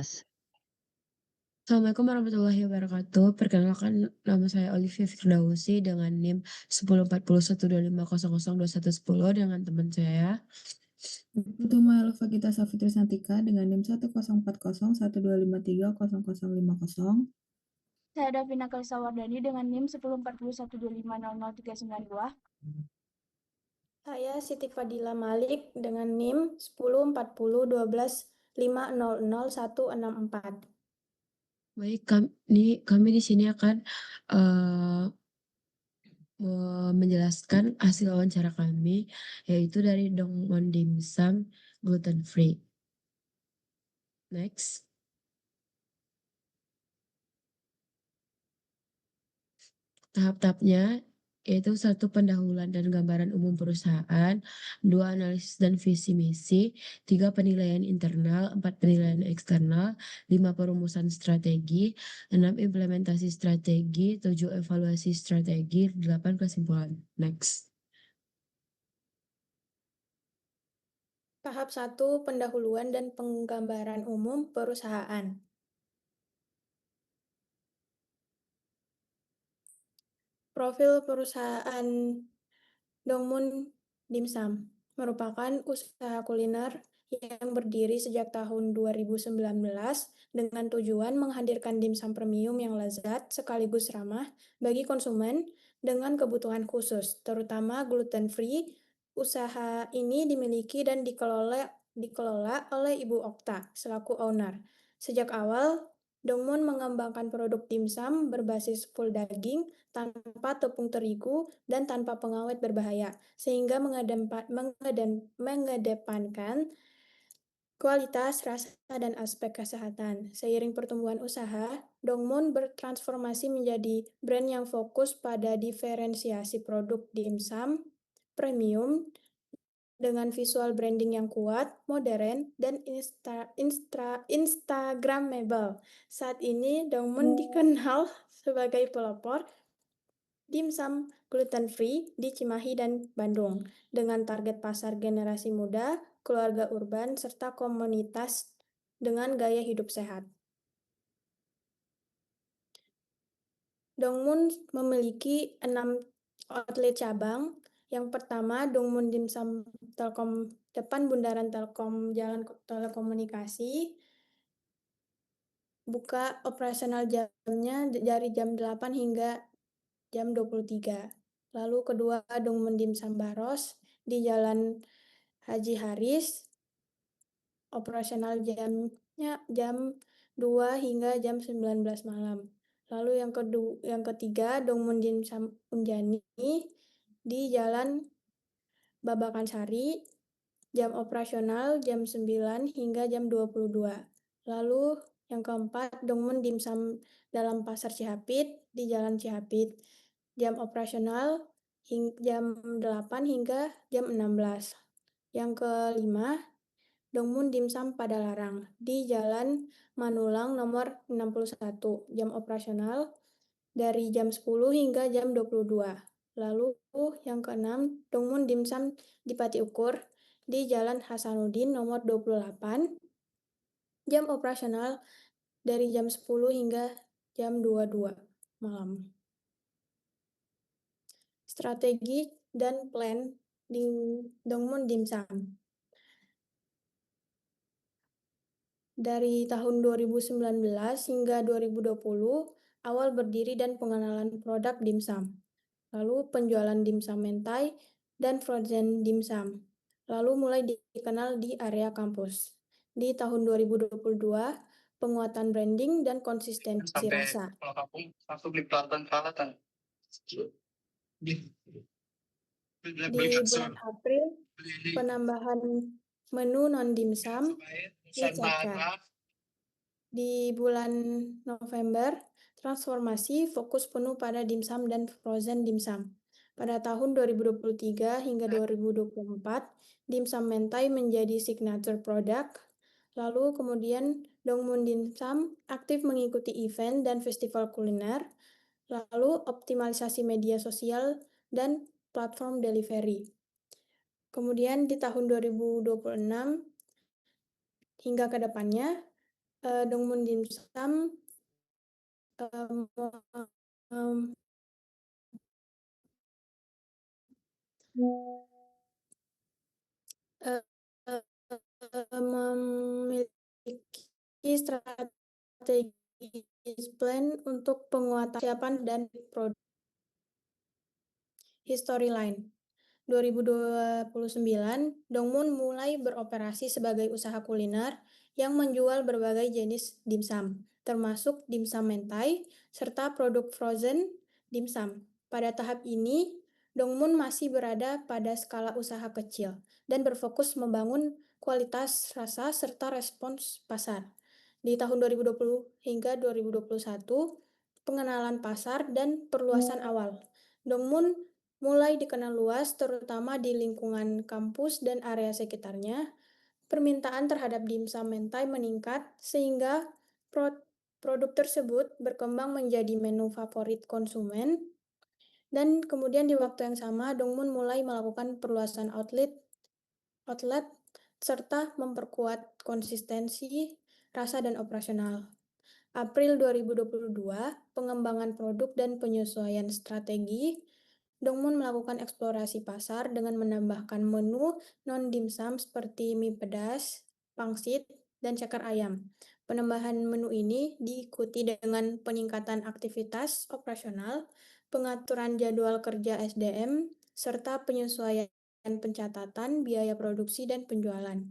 gas. Assalamualaikum warahmatullahi wabarakatuh. Perkenalkan, nama saya Olivia Firdausi dengan NIM 104125002110 dengan teman saya. Putuma Elva Gita Safitri Santika dengan NIM 104012530050. Saya Davina Kalisa Wardani dengan NIM 104125000392. Saya Siti Fadila Malik dengan NIM 104012500164. Baik, kami di sini akan eh, menjelaskan hasil wawancara kami, yaitu dari Dongwon Dimsum Gluten Free. Next. Tahap-tahapnya yaitu satu pendahuluan dan gambaran umum perusahaan, dua analisis dan visi misi, tiga penilaian internal, empat penilaian eksternal, lima perumusan strategi, enam implementasi strategi, tujuh evaluasi strategi, delapan kesimpulan. Next. Tahap 1 pendahuluan dan penggambaran umum perusahaan. Profil perusahaan Dongmun Dimsum merupakan usaha kuliner yang berdiri sejak tahun 2019 dengan tujuan menghadirkan dimsum premium yang lezat sekaligus ramah bagi konsumen dengan kebutuhan khusus, terutama gluten free. Usaha ini dimiliki dan dikelola oleh Ibu Okta selaku owner. Sejak awal, Dongmun mengembangkan produk dimsum berbasis full daging, tanpa tepung terigu, dan tanpa pengawet berbahaya, sehingga mengedepankan kualitas, rasa, dan aspek kesehatan. Seiring pertumbuhan usaha, Dongmun bertransformasi menjadi brand yang fokus pada diferensiasi produk dimsum premium dengan visual branding yang kuat, modern, dan Instagramable. Saat ini, Dongmun dikenal sebagai pelopor dimsum gluten free di Cimahi dan Bandung dengan target pasar generasi muda, keluarga urban, serta komunitas dengan gaya hidup sehat. Dongmun memiliki 6 outlet cabang. Yang pertama, Dongmun Dimsum Telkom, depan Bundaran Telkom Jalan Telekomunikasi. Buka operasional jamnya dari jam 8 hingga jam 23. Lalu kedua, Dongmun Dimsum Baros di Jalan Haji Haris. Operasional jamnya jam 2 hingga jam 19 malam. Lalu yang ketiga, Dongmun Dimsum Unjani di Jalan Babakan Sari. Jam operasional jam 9 hingga jam 22. Lalu yang keempat, Dongmun Dimsum dalam Pasar Cihapit di Jalan Cihapit. Jam operasional jam 8 hingga jam 16. Yang kelima, Dongmun Dimsum Padalarang di Jalan Manulang nomor 61. Jam operasional dari jam 10 hingga jam 22. Lalu yang keenam, Dongmun Dimsum di Pati Ukur di Jalan Hasanuddin nomor 28. Jam operasional dari jam 10 hingga jam 22 malam. Strategi dan plan di Dongmun Dimsum. Dari tahun 2019 hingga 2020, awal berdiri dan pengenalan produk dimsum. Lalu penjualan dimsum mentai dan frozen dimsum. Lalu mulai dikenal di area kampus. Di tahun 2022, penguatan branding dan konsistensi rasa. Di bulan April, penambahan menu non-dimsum dicecar. Di bulan November, transformasi fokus penuh pada dimsum dan frozen dimsum. Pada tahun 2023 hingga 2024, dimsum mentai menjadi signature product. Lalu kemudian Dongmun Dimsum aktif mengikuti event dan festival kuliner. Lalu optimalisasi media sosial dan platform delivery. Kemudian di tahun 2026 hingga ke depannya, Dongmun Dimsum memiliki strategis plan untuk penguatan kesiapan dan produk. History line. 2029, Dongmun mulai beroperasi sebagai usaha kuliner yang menjual berbagai jenis dimsum, termasuk dimsum mentai, serta produk frozen dimsum. Pada tahap ini, Dongmun masih berada pada skala usaha kecil dan berfokus membangun kualitas rasa serta respons pasar. Di tahun 2020 hingga 2021, pengenalan pasar dan perluasan awal. Dongmun mulai dikenal luas, terutama di lingkungan kampus dan area sekitarnya. Permintaan terhadap dimsum mentai meningkat, sehingga produk tersebut berkembang menjadi menu favorit konsumen. Dan kemudian di waktu yang sama, Dongmun mulai melakukan perluasan outlet serta memperkuat konsistensi rasa dan operasional. April 2022, pengembangan produk dan penyesuaian strategi. Dongmun melakukan eksplorasi pasar dengan menambahkan menu non-dimsum seperti mie pedas, pangsit, dan ceker ayam. Penambahan menu ini diikuti dengan peningkatan aktivitas operasional, pengaturan jadwal kerja SDM, serta penyesuaian pencatatan biaya produksi dan penjualan.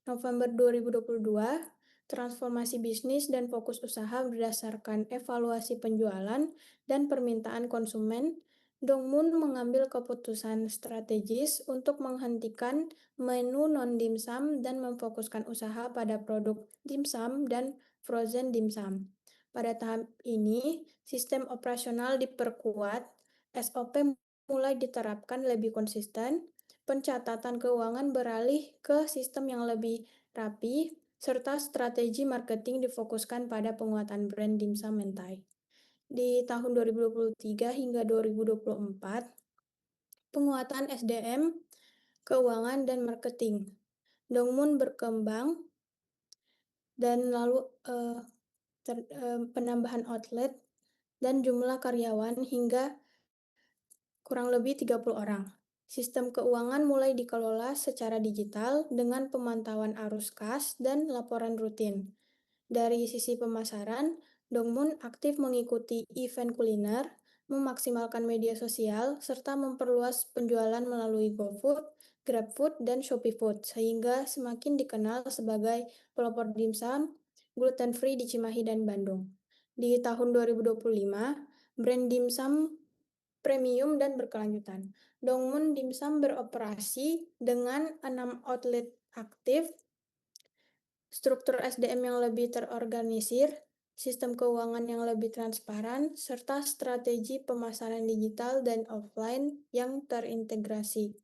November 2022, transformasi bisnis dan fokus usaha berdasarkan evaluasi penjualan dan permintaan konsumen. Dongmun mengambil keputusan strategis untuk menghentikan menu non-dimsum dan memfokuskan usaha pada produk dimsum dan frozen dimsum. Pada tahap ini, sistem operasional diperkuat, SOP mulai diterapkan lebih konsisten, pencatatan keuangan beralih ke sistem yang lebih rapi, serta strategi marketing difokuskan pada penguatan brand dimsum mentai. Di tahun 2023 hingga 2024, penguatan SDM, keuangan, dan marketing. Dongmun berkembang dan lalu penambahan outlet dan jumlah karyawan hingga kurang lebih 30 orang. Sistem keuangan mulai dikelola secara digital dengan pemantauan arus kas dan laporan rutin. Dari sisi pemasaran, Dongmun aktif mengikuti event kuliner, memaksimalkan media sosial, serta memperluas penjualan melalui GoFood, GrabFood, dan ShopeeFood, sehingga semakin dikenal sebagai pelopor dimsum gluten-free di Cimahi dan Bandung. Di tahun 2025, brand dimsum premium dan berkelanjutan. Dongmun Dimsum beroperasi dengan 6 outlet aktif, struktur SDM yang lebih terorganisir, sistem keuangan yang lebih transparan, serta strategi pemasaran digital dan offline yang terintegrasi.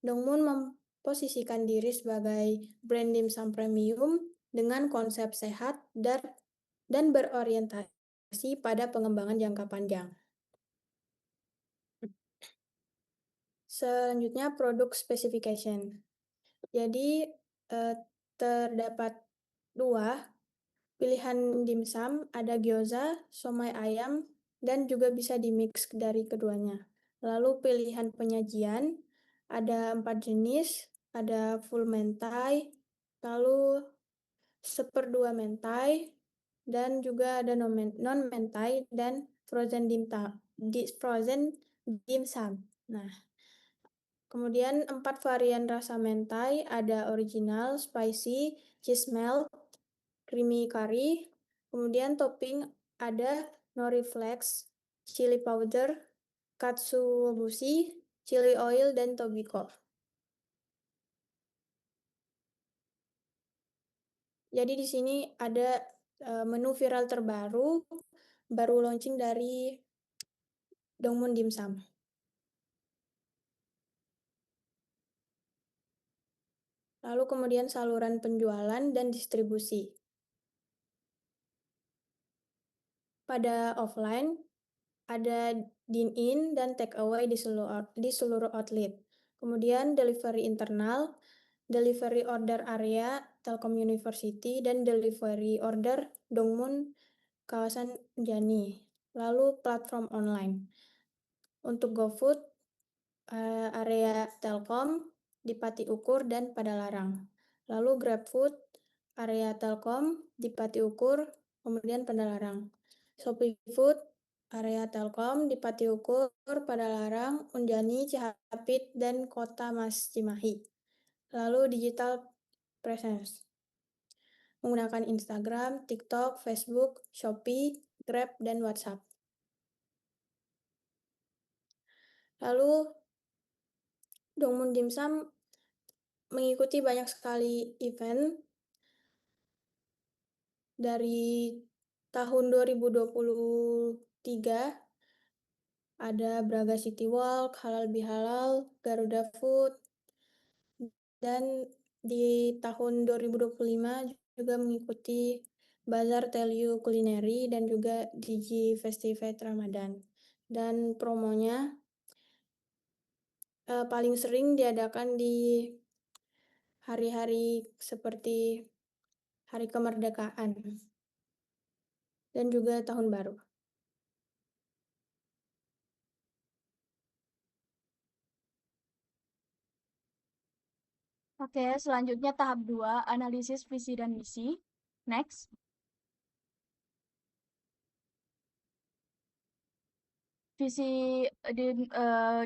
Dongmun memposisikan diri sebagai brand dimsum premium dengan konsep sehat dan berorientasi pada pengembangan jangka panjang. Selanjutnya, produk specification. Jadi, terdapat 2 pilihan dimsum, ada gyoza, somai ayam, dan juga bisa dimix dari keduanya. Lalu pilihan penyajian, ada 4 jenis, ada full mentai, lalu 1/2 mentai, dan juga ada non-mentai dan frozen dimsum. Nah, kemudian 4 varian rasa mentai, ada original, spicy, cheese melt, creamy curry. Kemudian topping ada nori flakes, chili powder, katsuobushi, chili oil, dan tobiko. Jadi di sini ada menu viral terbaru, baru launching dari Dongmun Dimsum. Lalu kemudian saluran penjualan dan distribusi. Pada offline, ada dine-in dan take away di seluruh outlet. Kemudian delivery internal, Delivery Order Area Telkom University, dan Delivery Order Dongmun kawasan Unjani. Lalu platform online. Untuk GoFood, area Telkom di Pati Ukur dan Padalarang. Lalu GrabFood, area Telkom di Pati Ukur, kemudian Padalarang. Shopee Food, area Telkom di Pati Ukur, Padalarang, Unjani, Cihapit, dan Kota Mas Cimahi. Lalu digital presence. Menggunakan Instagram, TikTok, Facebook, Shopee, Grab, dan WhatsApp. Lalu Dongmun Dimsum mengikuti banyak sekali event dari tahun 2023. Ada Braga City Walk, Halal Bihalal, Garuda Food, dan di tahun 2025 juga mengikuti Bazar Telyu Kulineri dan juga Digi Festival Ramadan. Dan promonya paling sering diadakan di hari-hari seperti Hari Kemerdekaan dan juga Tahun Baru. Oke, selanjutnya tahap 2, analisis visi dan misi. Next. Visi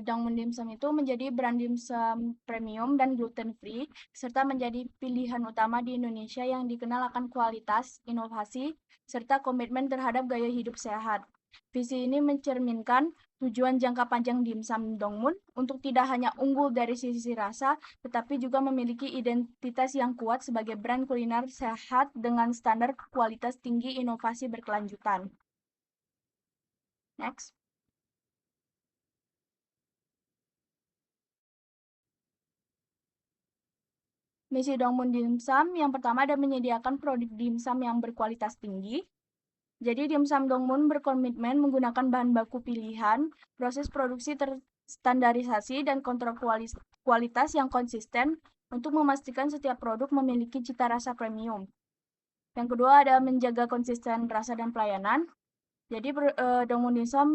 Dongmun Dimsum itu menjadi brand dimsum premium dan gluten free, serta menjadi pilihan utama di Indonesia yang dikenal akan kualitas, inovasi, serta komitmen terhadap gaya hidup sehat. Visi ini mencerminkan tujuan jangka panjang dimsum Dongmun untuk tidak hanya unggul dari sisi rasa, tetapi juga memiliki identitas yang kuat sebagai brand kuliner sehat dengan standar kualitas tinggi, inovasi berkelanjutan. Next. Misi Dongmun Dimsum yang pertama adalah menyediakan produk dimsum yang berkualitas tinggi. Jadi dimsum Dongmun berkomitmen menggunakan bahan baku pilihan, proses produksi terstandarisasi, dan kontrol kualitas yang konsisten untuk memastikan setiap produk memiliki cita rasa premium. Yang kedua adalah menjaga konsisten rasa dan pelayanan. Jadi Dongmun Dimsum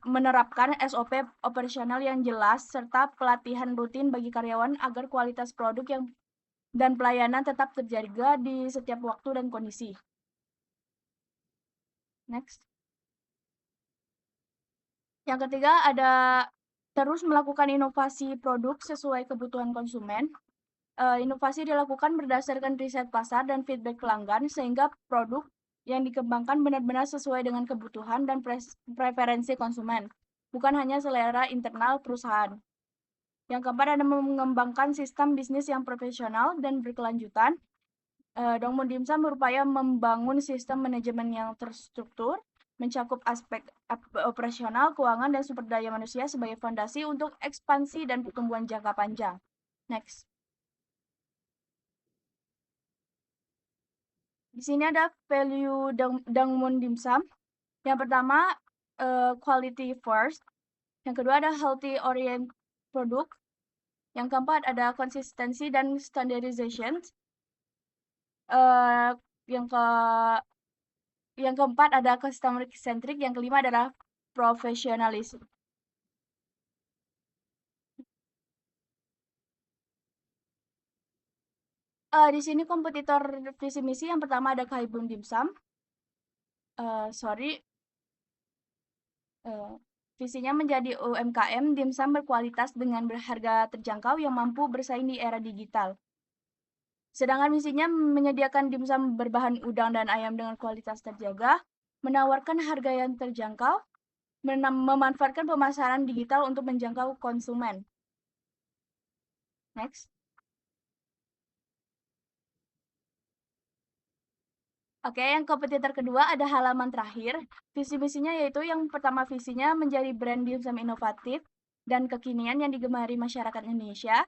menerapkan SOP operasional yang jelas serta pelatihan rutin bagi karyawan agar kualitas produk dan pelayanan tetap terjaga di setiap waktu dan kondisi. Next. Yang ketiga ada terus melakukan inovasi produk sesuai kebutuhan konsumen. Inovasi dilakukan berdasarkan riset pasar dan feedback pelanggan sehingga produk yang dikembangkan benar-benar sesuai dengan kebutuhan dan preferensi konsumen, bukan hanya selera internal perusahaan. Yang keempat ada mengembangkan sistem bisnis yang profesional dan berkelanjutan. Dongmun Dimsum berupaya membangun sistem manajemen yang terstruktur, mencakup aspek operasional, keuangan, dan sumber daya manusia sebagai fondasi untuk ekspansi dan pertumbuhan jangka panjang. Next. Di sini ada value Dongmun Dimsum. Yang pertama, quality first. Yang kedua ada healthy orient product. Yang keempat ada konsistensi dan standardization. Yang keempat ada customer centric, yang kelima adalah profesionalisme. Di sini kompetitor visi misi yang pertama ada Kaibun Dimsum. Visinya menjadi UMKM dimsum berkualitas dengan harga terjangkau yang mampu bersaing di era digital. Sedangkan misinya menyediakan dimsum berbahan udang dan ayam dengan kualitas terjaga, menawarkan harga yang terjangkau, memanfaatkan pemasaran digital untuk menjangkau konsumen. Next. Oke, yang kompetitor kedua ada halaman terakhir. Visi misinya yaitu yang pertama visinya menjadi brand dimsum inovatif dan kekinian yang digemari masyarakat Indonesia.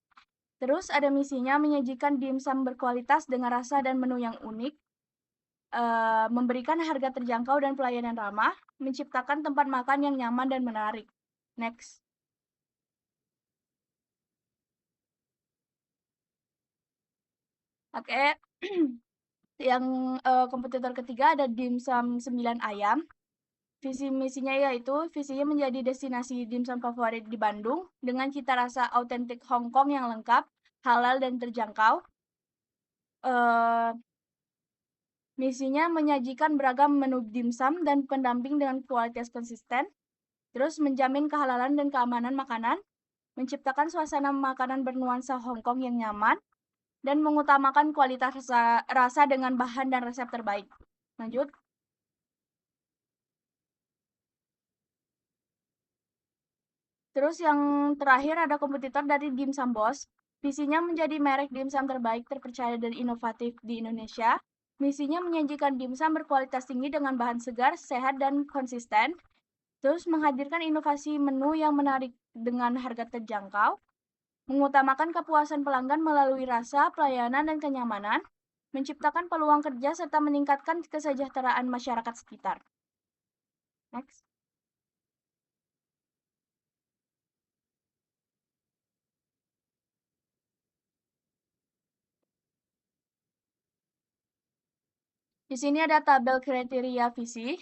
Terus ada misinya menyajikan dimsum berkualitas dengan rasa dan menu yang unik, memberikan harga terjangkau dan pelayanan ramah, menciptakan tempat makan yang nyaman dan menarik. Next. Oke. Yang kompetitor ketiga ada Dimsum 9 Ayam. Visi misinya yaitu visinya menjadi destinasi dimsum favorit di Bandung dengan cita rasa autentik Hong Kong yang lengkap, halal dan terjangkau. Misinya menyajikan beragam menu dimsum dan pendamping dengan kualitas konsisten, terus menjamin kehalalan dan keamanan makanan, menciptakan suasana makanan bernuansa Hong Kong yang nyaman, dan mengutamakan kualitas rasa dengan bahan dan resep terbaik. Lanjut. Terus yang terakhir ada kompetitor dari Dimsum Boss. Visinya menjadi merek dimsum terbaik, terpercaya dan inovatif di Indonesia. Misinya menyajikan dimsum berkualitas tinggi dengan bahan segar, sehat, dan konsisten. Terus menghadirkan inovasi menu yang menarik dengan harga terjangkau. Mengutamakan kepuasan pelanggan melalui rasa, pelayanan, dan kenyamanan. Menciptakan peluang kerja serta meningkatkan kesejahteraan masyarakat sekitar. Next. Di sini ada tabel kriteria visi.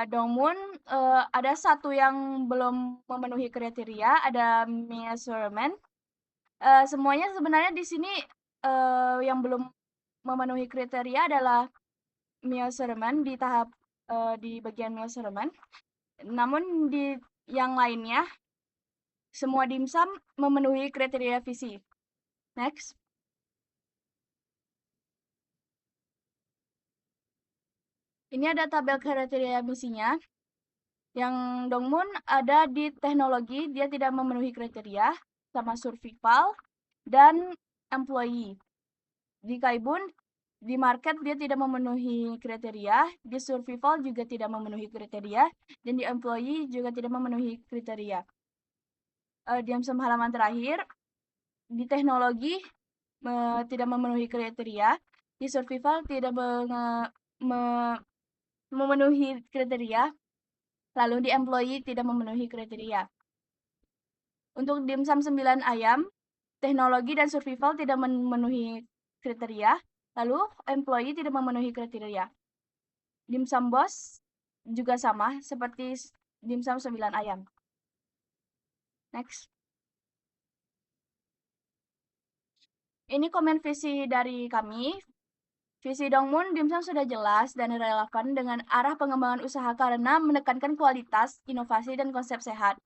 Dongmun ada satu yang belum memenuhi kriteria, ada measurement. Semuanya sebenarnya di sini yang belum memenuhi kriteria adalah measurement di tahap di bagian measurement. Namun di yang lainnya semua dimsum memenuhi kriteria visi. Next. Ini ada tabel kriteria misinya. Yang Dongmun ada di teknologi, dia tidak memenuhi kriteria, sama survival, dan employee. Di Kaibun, di market dia tidak memenuhi kriteria, di survival juga tidak memenuhi kriteria, dan di employee juga tidak memenuhi kriteria. Dimsum halaman terakhir, di teknologi tidak memenuhi kriteria, di survival tidak memenuhi kriteria, lalu di employee tidak memenuhi kriteria. Untuk dimsum 9 ayam, teknologi dan survival tidak memenuhi kriteria, lalu employee tidak memenuhi kriteria. Dimsum Boss juga sama seperti dimsum 9 ayam. Next. Ini komen visi dari kami. Visi Dongmun Dimsum sudah jelas dan relevan dengan arah pengembangan usaha karena menekankan kualitas, inovasi, dan konsep sehat.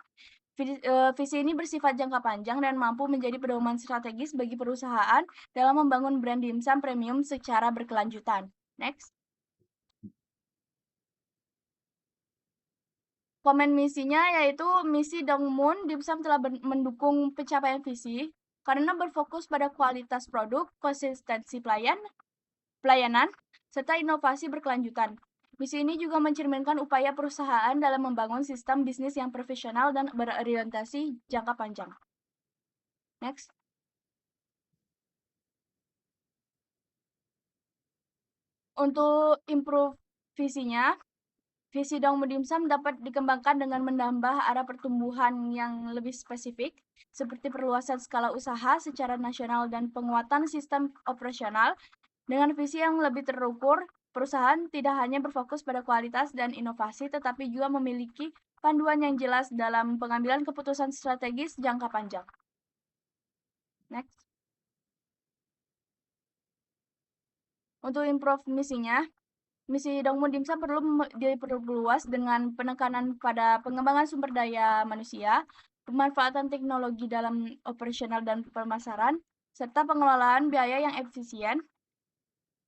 Visi ini bersifat jangka panjang dan mampu menjadi pedoman strategis bagi perusahaan dalam membangun brand dimsum premium secara berkelanjutan. Next. Komen misinya yaitu misi Dongmun Dimsum telah mendukung pencapaian visi karena berfokus pada kualitas produk, konsistensi pelayanan, serta inovasi berkelanjutan. Misi ini juga mencerminkan upaya perusahaan dalam membangun sistem bisnis yang profesional dan berorientasi jangka panjang. Next. Untuk improve visinya, visi Dongmun Dimsum dapat dikembangkan dengan menambah arah pertumbuhan yang lebih spesifik, seperti perluasan skala usaha secara nasional dan penguatan sistem operasional. Dengan visi yang lebih terukur, perusahaan tidak hanya berfokus pada kualitas dan inovasi, tetapi juga memiliki panduan yang jelas dalam pengambilan keputusan strategis jangka panjang. Next. Untuk improve misinya, misi Dongmun Dimsum perlu diperluas dengan penekanan pada pengembangan sumber daya manusia, pemanfaatan teknologi dalam operasional dan pemasaran, serta pengelolaan biaya yang efisien.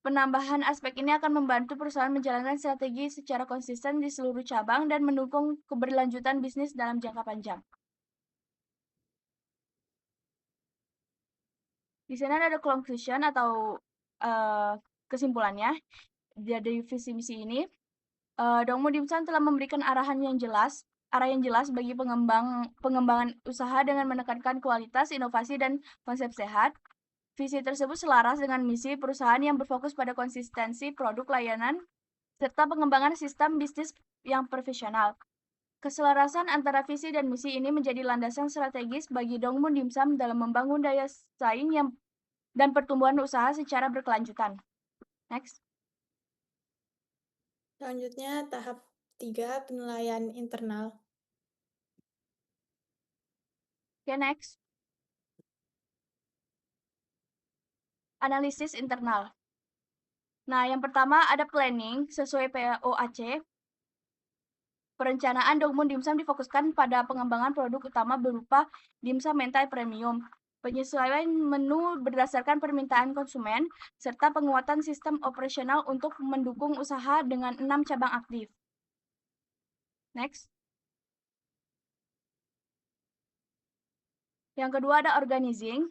Penambahan aspek ini akan membantu perusahaan menjalankan strategi secara konsisten di seluruh cabang dan mendukung keberlanjutan bisnis dalam jangka panjang. Di sini ada conclusion atau kesimpulannya dari visi misi ini. Dongmun Dimsum telah memberikan arah yang jelas bagi pengembangan usaha dengan menekankan kualitas, inovasi, dan konsep sehat. Visi tersebut selaras dengan misi perusahaan yang berfokus pada konsistensi produk layanan serta pengembangan sistem bisnis yang profesional. Keselarasan antara visi dan misi ini menjadi landasan strategis bagi Dongmun Dimsum dalam membangun daya saing yang dan pertumbuhan usaha secara berkelanjutan. Next. Selanjutnya tahap 3 penilaian internal. Oke, next. Analisis internal. Nah, yang pertama ada planning sesuai POAC. Perencanaan Dongmun Dimsum difokuskan pada pengembangan produk utama berupa dimsum mentai premium, penyesuaian menu berdasarkan permintaan konsumen, serta penguatan sistem operasional untuk mendukung usaha dengan 6 cabang aktif. Next. Yang kedua ada organizing.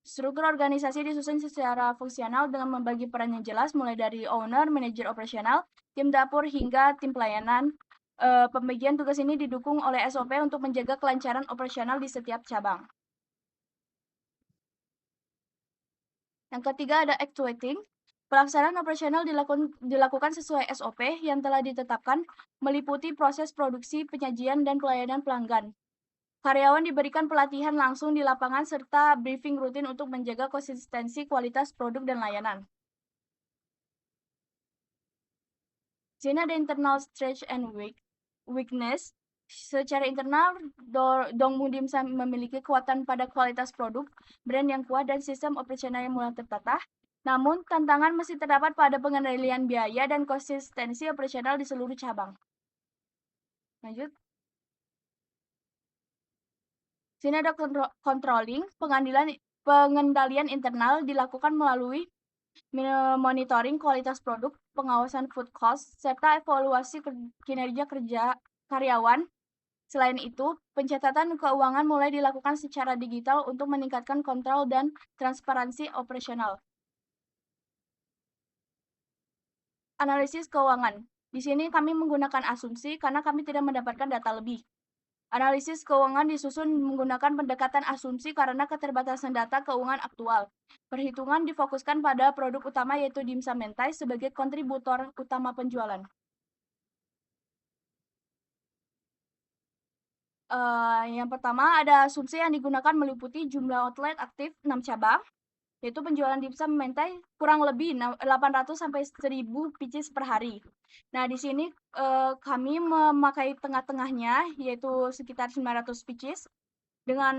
Struktur organisasi disusun secara fungsional dengan membagi peran yang jelas mulai dari owner, manajer operasional, tim dapur hingga tim pelayanan. Pembagian tugas ini didukung oleh SOP untuk menjaga kelancaran operasional di setiap cabang. Yang ketiga ada actuating. Pelaksanaan operasional dilakukan sesuai SOP yang telah ditetapkan, meliputi proses produksi, penyajian, dan pelayanan pelanggan. Karyawan diberikan pelatihan langsung di lapangan serta briefing rutin untuk menjaga konsistensi kualitas produk dan layanan. Sini ada internal strength and weakness. Secara internal, Dongmun Dimsum memiliki kekuatan pada kualitas produk, brand yang kuat, dan sistem operasional yang mulai tertata. Namun, tantangan masih terdapat pada pengendalian biaya dan konsistensi operasional di seluruh cabang. Lanjut. Sini ada controlling, pengendalian internal dilakukan melalui monitoring kualitas produk, pengawasan food cost, serta evaluasi kinerja kerja karyawan. Selain itu, pencatatan keuangan mulai dilakukan secara digital untuk meningkatkan kontrol dan transparansi operasional. Analisis keuangan. Di sini kami menggunakan asumsi karena kami tidak mendapatkan data lebih. Analisis keuangan disusun menggunakan pendekatan asumsi karena keterbatasan data keuangan aktual. Perhitungan difokuskan pada produk utama yaitu dimsum mentai sebagai kontributor utama penjualan. Yang pertama ada asumsi yang digunakan meliputi jumlah outlet aktif 6 cabang, yaitu penjualan dimsum mentai kurang lebih 800 sampai 1000 pieces per hari. Nah, di sini kami memakai tengah-tengahnya yaitu sekitar 900 pieces dengan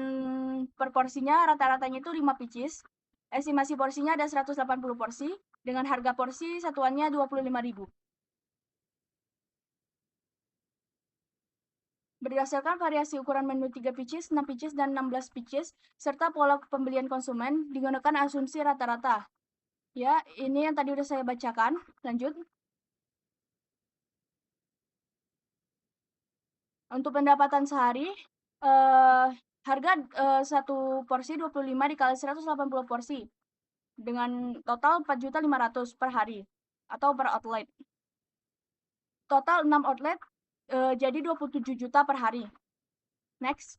proporsinya rata-ratanya itu 5 pieces. Estimasi porsinya ada 180 porsi dengan harga porsi satuannya 25.000. Berdasarkan variasi ukuran menu 3 pieces, 6 pieces, dan 16 pieces, serta pola pembelian konsumen, digunakan asumsi rata-rata. Ya, ini yang tadi udah saya bacakan. Lanjut. Untuk pendapatan sehari, harga satu porsi 25 dikali 180 porsi. Dengan total 4.500.000 per hari atau per outlet. Total 6 outlet jadi 27 juta per hari. Next.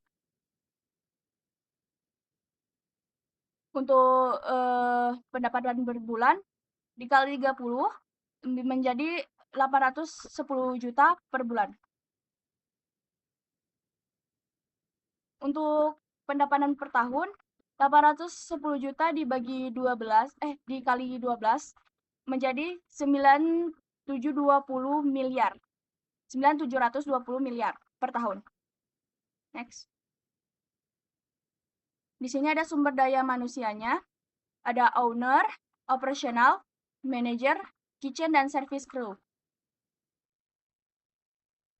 Untuk pendapatan berbulan dikali 30 menjadi 810 juta per bulan. Untuk pendapatan per tahun 810 juta dibagi 12 dikali 12 menjadi 9.720 miliar. 9.720 miliar per tahun. Next. Di sini ada sumber daya manusianya, ada owner, operational, manager, kitchen, dan service crew.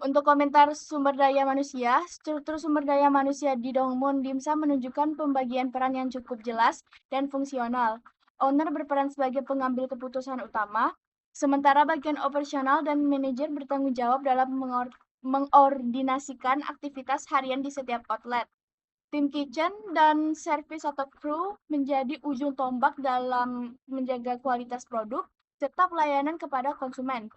Untuk komentar sumber daya manusia, struktur sumber daya manusia di Dongmun Dimsum menunjukkan pembagian peran yang cukup jelas dan fungsional. Owner berperan sebagai pengambil keputusan utama, sementara bagian operasional dan manajer bertanggung jawab dalam mengordinasikan aktivitas harian di setiap outlet. Tim kitchen dan service atau crew menjadi ujung tombak dalam menjaga kualitas produk serta pelayanan kepada konsumen.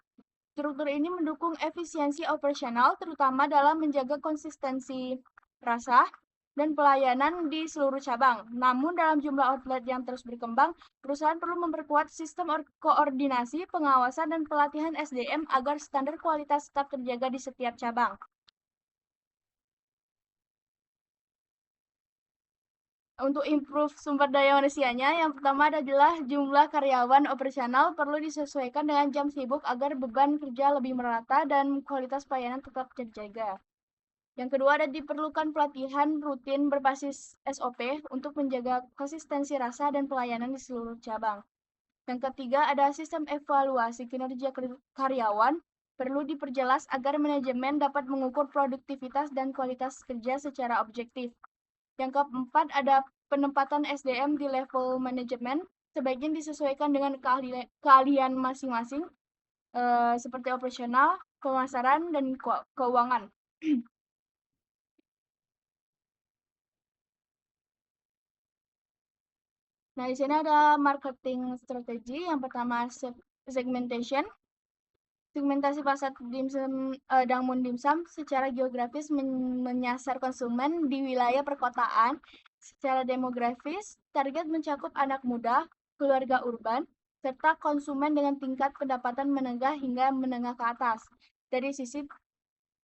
Struktur ini mendukung efisiensi operasional terutama dalam menjaga konsistensi rasa dan pelayanan di seluruh cabang. Namun dalam jumlah outlet yang terus berkembang, perusahaan perlu memperkuat sistem koordinasi, pengawasan, dan pelatihan SDM agar standar kualitas tetap terjaga di setiap cabang. Untuk improve sumber daya manusianya, yang pertama adalah jumlah karyawan operasional perlu disesuaikan dengan jam sibuk agar beban kerja lebih merata dan kualitas pelayanan tetap terjaga. Yang kedua, ada diperlukan pelatihan rutin berbasis SOP untuk menjaga konsistensi rasa dan pelayanan di seluruh cabang. Yang ketiga, ada sistem evaluasi kinerja karyawan perlu diperjelas agar manajemen dapat mengukur produktivitas dan kualitas kerja secara objektif. Yang keempat, ada penempatan SDM di level manajemen sebaiknya disesuaikan dengan keahlian masing-masing, seperti operasional, pemasaran, dan keuangan. Nah, di sini ada marketing strategi. Yang pertama, segmentation. Segmentasi pasar Dangmun Dimsum secara geografis menyasar konsumen di wilayah perkotaan. Secara demografis, target mencakup anak muda, keluarga urban, serta konsumen dengan tingkat pendapatan menengah hingga menengah ke atas. Dari sisi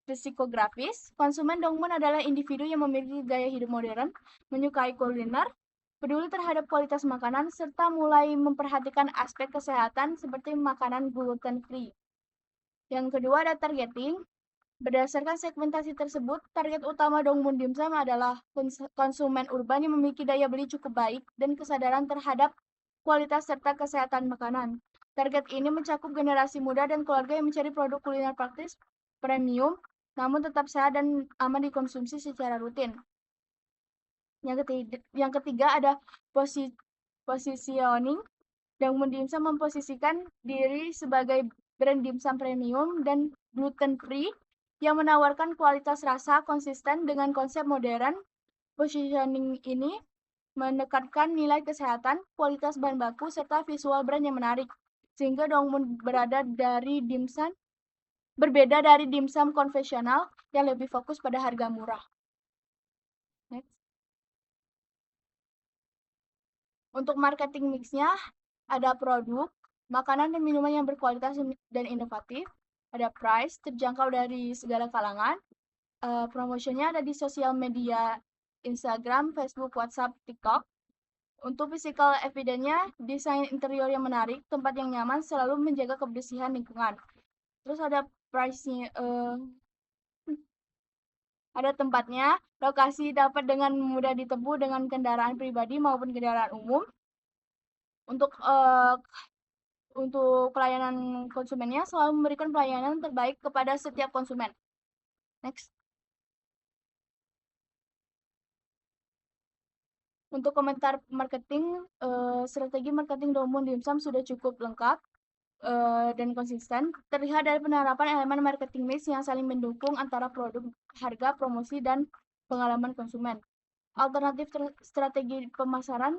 psikografis, konsumen Dongmun adalah individu yang memiliki gaya hidup modern, menyukai kuliner, peduli terhadap kualitas makanan, serta mulai memperhatikan aspek kesehatan seperti makanan gluten free. Yang kedua ada targeting. Berdasarkan segmentasi tersebut, target utama Dongmun Dimsum adalah konsumen urban yang memiliki daya beli cukup baik dan kesadaran terhadap kualitas serta kesehatan makanan. Target ini mencakup generasi muda dan keluarga yang mencari produk kuliner praktis, premium, namun tetap sehat dan aman dikonsumsi secara rutin. Yang ketiga ada positioning. Dongmun Dimsum memposisikan diri sebagai brand dimsum premium dan gluten free yang menawarkan kualitas rasa konsisten dengan konsep modern. Positioning ini menekankan nilai kesehatan, kualitas bahan baku, serta visual brand yang menarik, sehingga Dongmun berbeda dari dimsum konvensional yang lebih fokus pada harga murah. Next. Untuk marketing mix-nya, ada produk, makanan dan minuman yang berkualitas dan inovatif, ada price, terjangkau dari segala kalangan, promotionnya ada di sosial media Instagram, Facebook, WhatsApp, TikTok. Untuk physical evidence-nya, desain interior yang menarik, tempat yang nyaman, selalu menjaga kebersihan lingkungan. Terus ada price-nya, ada tempatnya, lokasi dapat dengan mudah ditempuh dengan kendaraan pribadi maupun kendaraan umum. Untuk pelayanan konsumennya selalu memberikan pelayanan terbaik kepada setiap konsumen. Next. Untuk komentar marketing, strategi marketing Dongmun Dimsum sudah cukup lengkap dan konsisten. Terlihat dari penerapan elemen marketing mix yang saling mendukung antara produk, harga, promosi, dan pengalaman konsumen. Alternatif strategi pemasaran,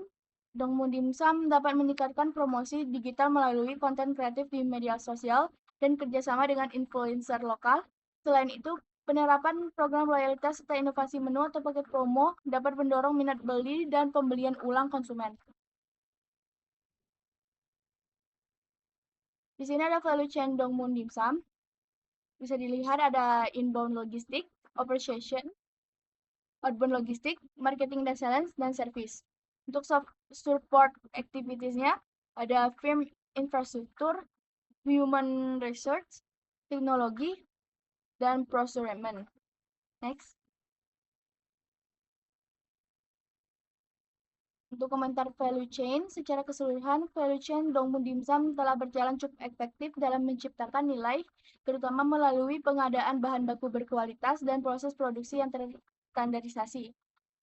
Dongmun Dimsum dapat meningkatkan promosi digital melalui konten kreatif di media sosial dan kerjasama dengan influencer lokal. Selain itu, penerapan program loyalitas serta inovasi menu atau paket promo dapat mendorong minat beli dan pembelian ulang konsumen. Di sini ada value chain Dongmun Dimsum. Bisa dilihat ada inbound logistik, operation, outbound logistik, marketing dan sales, dan service. Untuk support activities-nya ada firm infrastruktur, human research, teknologi, dan procurement. Next. Untuk komentar value chain, secara keseluruhan, value chain Dongmun Dimsum telah berjalan cukup efektif dalam menciptakan nilai, terutama melalui pengadaan bahan baku berkualitas dan proses produksi yang terstandarisasi.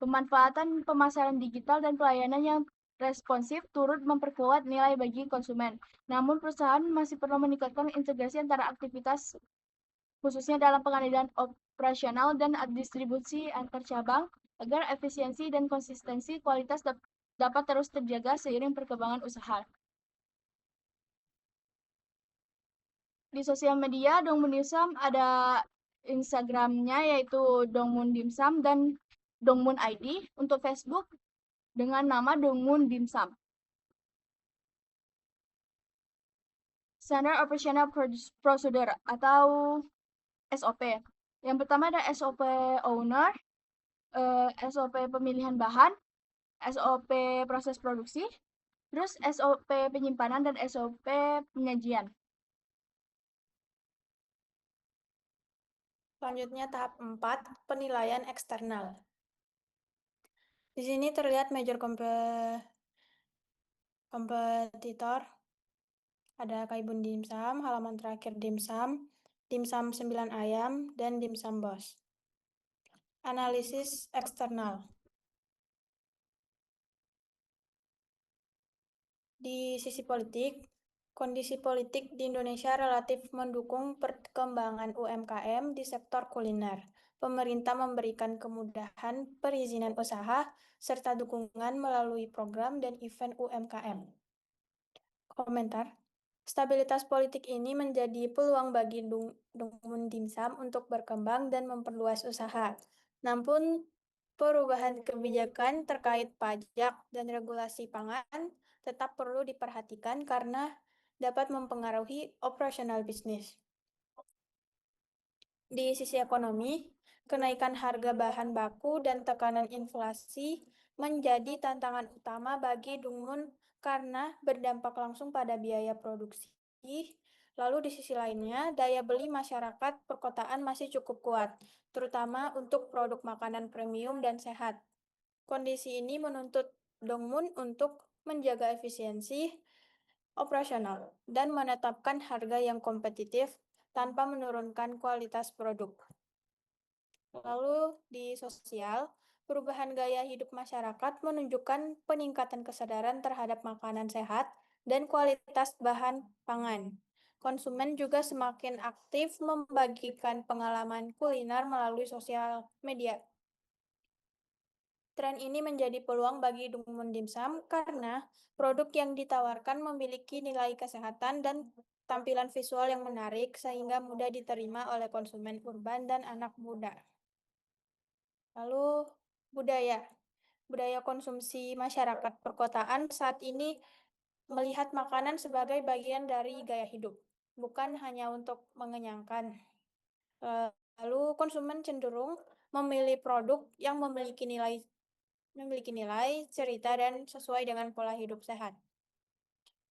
Pemanfaatan pemasaran digital dan pelayanan yang responsif turut memperkuat nilai bagi konsumen. Namun, perusahaan masih perlu meningkatkan integrasi antara aktivitas, khususnya dalam pengadaan operasional dan distribusi antar cabang, agar efisiensi dan konsistensi kualitas dapat terus terjaga seiring perkembangan usaha. Di sosial media, Dongmun Dimsum ada Instagram-nya yaitu Dongmun Dimsum dan Dongmun ID. Untuk Facebook dengan nama Dongmun Dimsum. Standard Operational Procedure atau SOP. Yang pertama ada SOP Owner, SOP pemilihan bahan, SOP proses produksi, terus SOP penyimpanan dan SOP penyajian. Selanjutnya tahap 4, penilaian eksternal. Di sini terlihat major kompetitor. Ada Kaibun Dimsum, halaman terakhir Dimsum, Dimsum 9 ayam, dan Dimsum Bos. Analisis eksternal. Di sisi politik, kondisi politik di Indonesia relatif mendukung perkembangan UMKM di sektor kuliner. Pemerintah memberikan kemudahan perizinan usaha serta dukungan melalui program dan event UMKM. Komentar. Stabilitas politik ini menjadi peluang bagi Dongmun Dimsum untuk berkembang dan memperluas usaha. Namun, perubahan kebijakan terkait pajak dan regulasi pangan tetap perlu diperhatikan karena dapat mempengaruhi operasional bisnis. Di sisi ekonomi, kenaikan harga bahan baku dan tekanan inflasi menjadi tantangan utama bagi Dongmun karena berdampak langsung pada biaya produksi. Lalu di sisi lainnya, daya beli masyarakat perkotaan masih cukup kuat, terutama untuk produk makanan premium dan sehat. Kondisi ini menuntut Dongmun untuk menjaga efisiensi operasional dan menetapkan harga yang kompetitif tanpa menurunkan kualitas produk. Lalu di sosial, perubahan gaya hidup masyarakat menunjukkan peningkatan kesadaran terhadap makanan sehat dan kualitas bahan pangan. Konsumen juga semakin aktif membagikan pengalaman kuliner melalui sosial media. Tren ini menjadi peluang bagi Dongmun Dimsum karena produk yang ditawarkan memiliki nilai kesehatan dan tampilan visual yang menarik sehingga mudah diterima oleh konsumen urban dan anak muda. Lalu budaya. Budaya konsumsi masyarakat perkotaan saat ini melihat makanan sebagai bagian dari gaya hidup, bukan hanya untuk mengenyangkan. Lalu konsumen cenderung memilih produk yang memiliki nilai, cerita, dan sesuai dengan pola hidup sehat.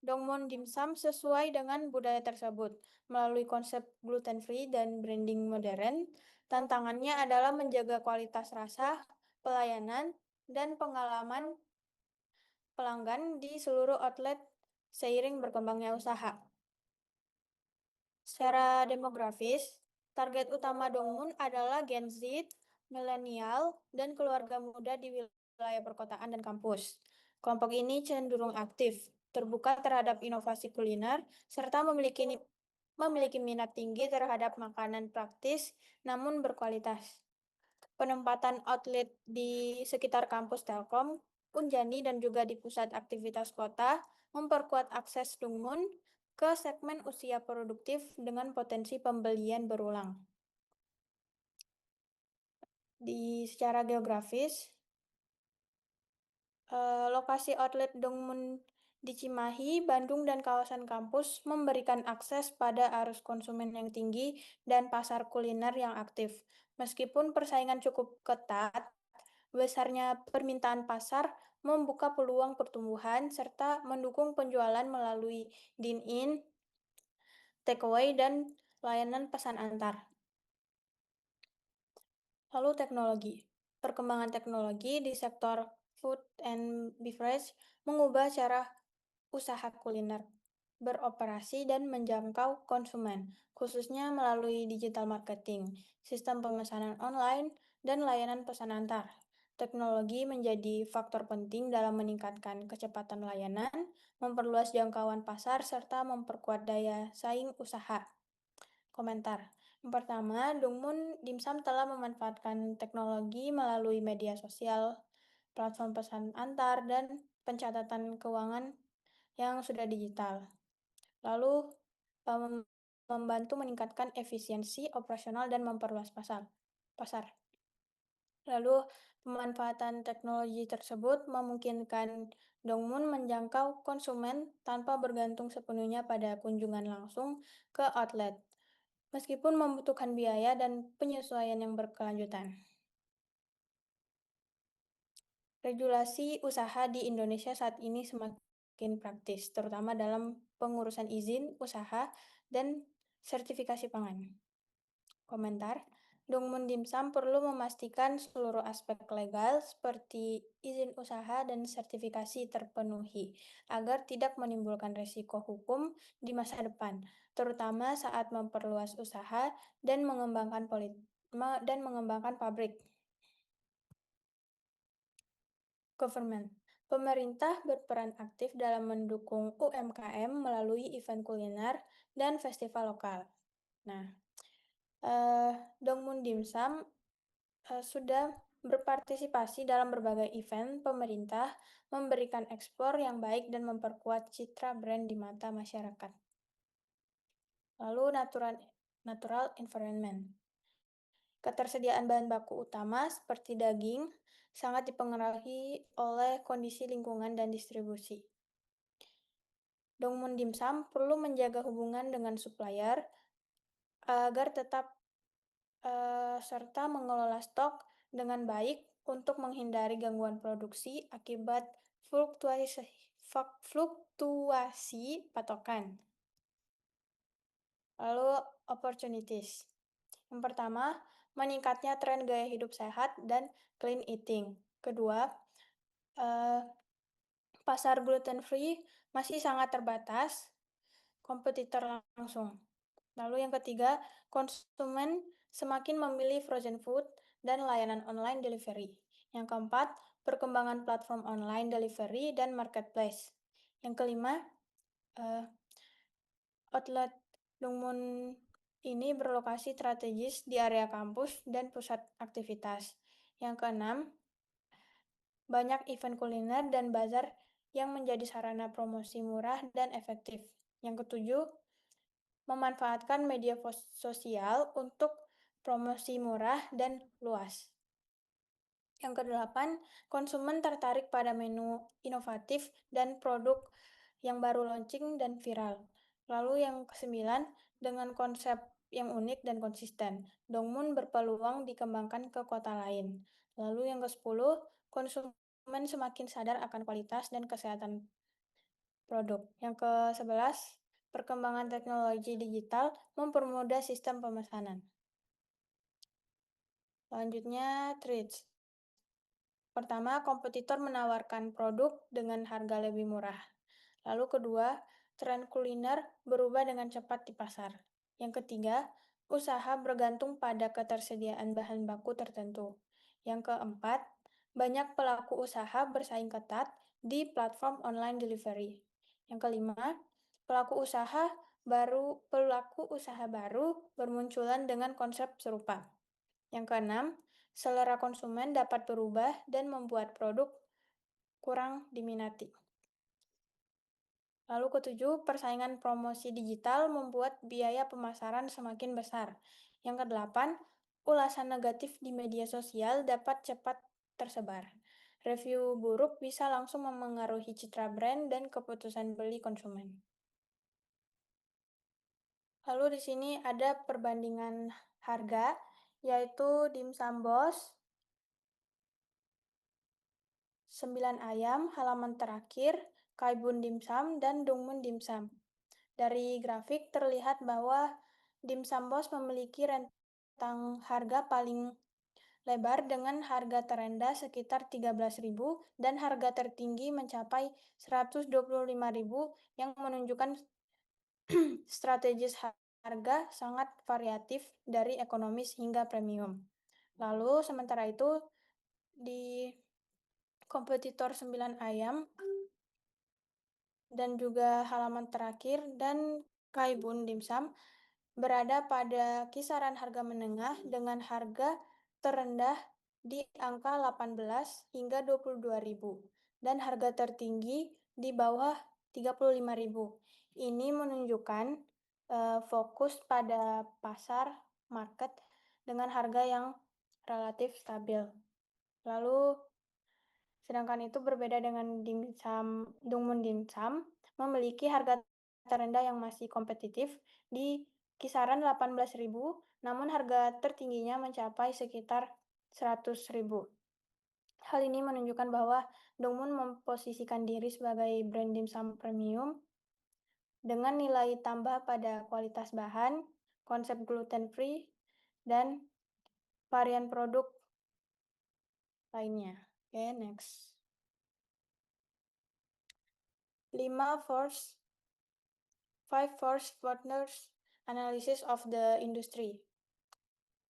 Dongmun Dimsum sesuai dengan budaya tersebut. Melalui konsep gluten free dan branding modern, tantangannya adalah menjaga kualitas rasa, pelayanan, dan pengalaman pelanggan di seluruh outlet seiring berkembangnya usaha. Secara demografis, target utama Dongmun adalah Gen Z, milenial, dan keluarga muda di wilayah perkotaan dan kampus. Kelompok ini cenderung aktif, terbuka terhadap inovasi kuliner, serta memiliki minat tinggi terhadap makanan praktis namun berkualitas. Penempatan outlet di sekitar kampus Telkom, Unjani, dan juga di pusat aktivitas kota memperkuat akses Dongmun ke segmen usia produktif dengan potensi pembelian berulang. Secara geografis, lokasi outlet Dongmun di Cimahi, Bandung, dan kawasan kampus memberikan akses pada arus konsumen yang tinggi dan pasar kuliner yang aktif. Meskipun persaingan cukup ketat, besarnya permintaan pasar membuka peluang pertumbuhan serta mendukung penjualan melalui dine-in, takeaway, dan layanan pesan antar. Lalu teknologi. Perkembangan teknologi di sektor food and beverage mengubah cara usaha kuliner beroperasi dan menjangkau konsumen, khususnya melalui digital marketing, sistem pemesanan online, dan layanan pesan antar. Teknologi menjadi faktor penting dalam meningkatkan kecepatan layanan, memperluas jangkauan pasar, serta memperkuat daya saing usaha. Komentar. Yang pertama, Dongmun Dimsum telah memanfaatkan teknologi melalui media sosial, platform pesan antar, dan pencatatan keuangan yang sudah digital. Lalu membantu meningkatkan efisiensi operasional dan memperluas pasar. Lalu pemanfaatan teknologi tersebut memungkinkan Dongmun menjangkau konsumen tanpa bergantung sepenuhnya pada kunjungan langsung ke outlet, meskipun membutuhkan biaya dan penyesuaian yang berkelanjutan. Regulasi usaha di Indonesia saat ini semakin praktis, terutama dalam pengurusan izin usaha dan sertifikasi pangan. Komentar, Dongmun Dimsum perlu memastikan seluruh aspek legal seperti izin usaha dan sertifikasi terpenuhi, agar tidak menimbulkan resiko hukum di masa depan, terutama saat memperluas usaha dan mengembangkan pabrik. Government. Pemerintah berperan aktif dalam mendukung UMKM melalui event kuliner dan festival lokal. Nah, Dongmun Dimsum sudah berpartisipasi dalam berbagai event pemerintah, memberikan ekspor yang baik dan memperkuat citra brand di mata masyarakat. Lalu natural environment. Ketersediaan bahan baku utama seperti daging sangat dipengaruhi oleh kondisi lingkungan dan distribusi. Dongmun Dimsum perlu menjaga hubungan dengan supplier agar tetap serta mengelola stok dengan baik untuk menghindari gangguan produksi akibat fluktuasi pasokan. Lalu opportunities. Yang pertama, meningkatnya tren gaya hidup sehat dan clean eating. Kedua, pasar gluten free masih sangat terbatas, kompetitor langsung. Lalu yang ketiga, konsumen semakin memilih frozen food dan layanan online delivery. Yang keempat, perkembangan platform online delivery dan marketplace. Yang kelima, outlet Dongmun ini berlokasi strategis di area kampus dan pusat aktivitas. Yang keenam, banyak event kuliner dan bazar yang menjadi sarana promosi murah dan efektif. Yang ketujuh, memanfaatkan media sosial untuk promosi murah dan luas. Yang kedelapan, konsumen tertarik pada menu inovatif dan produk yang baru launching dan viral. Lalu yang kesembilan, dengan konsep yang unik dan konsisten, Dongmun berpeluang dikembangkan ke kota lain. Lalu yang ke-10, konsumen semakin sadar akan kualitas dan kesehatan produk. Yang ke-11, perkembangan teknologi digital mempermudah sistem pemesanan. Selanjutnya, trends. Pertama, kompetitor menawarkan produk dengan harga lebih murah. Lalu kedua, tren kuliner berubah dengan cepat di pasar. Yang ketiga, usaha bergantung pada ketersediaan bahan baku tertentu. Yang keempat, banyak pelaku usaha bersaing ketat di platform online delivery. Yang kelima, pelaku usaha baru bermunculan dengan konsep serupa. Yang keenam, selera konsumen dapat berubah dan membuat produk kurang diminati. Lalu ketujuh, persaingan promosi digital membuat biaya pemasaran semakin besar. Yang kedelapan, ulasan negatif di media sosial dapat cepat tersebar. Review buruk bisa langsung memengaruhi citra brand dan keputusan beli konsumen. Lalu di sini ada perbandingan harga, yaitu dimsum Boss 9 ayam, halaman terakhir, Kaibun Dimsum, dan Dongmun Dimsum. Dari grafik terlihat bahwa Dimsum Boss memiliki rentang harga paling lebar dengan harga terendah sekitar 13.000 dan harga tertinggi mencapai 125.000 yang menunjukkan strategis harga sangat variatif dari ekonomis hingga premium. Lalu sementara itu di kompetitor 9 ayam dan juga halaman terakhir dan Kaibun Dimsum berada pada kisaran harga menengah dengan harga terendah di angka 18 hingga 22.000 dan harga tertinggi di bawah 35.000. Ini menunjukkan fokus pada pasar market dengan harga yang relatif stabil. Lalu sedangkan itu berbeda dengan Dongmun Dimsum memiliki harga terendah yang masih kompetitif di kisaran 18.000, namun harga tertingginya mencapai sekitar 100.000. Hal ini menunjukkan bahwa Dongmun memposisikan diri sebagai brand dimsum premium dengan nilai tambah pada kualitas bahan, konsep gluten free, dan varian produk lainnya. Oke, next. 5 force partners analysis of the industry.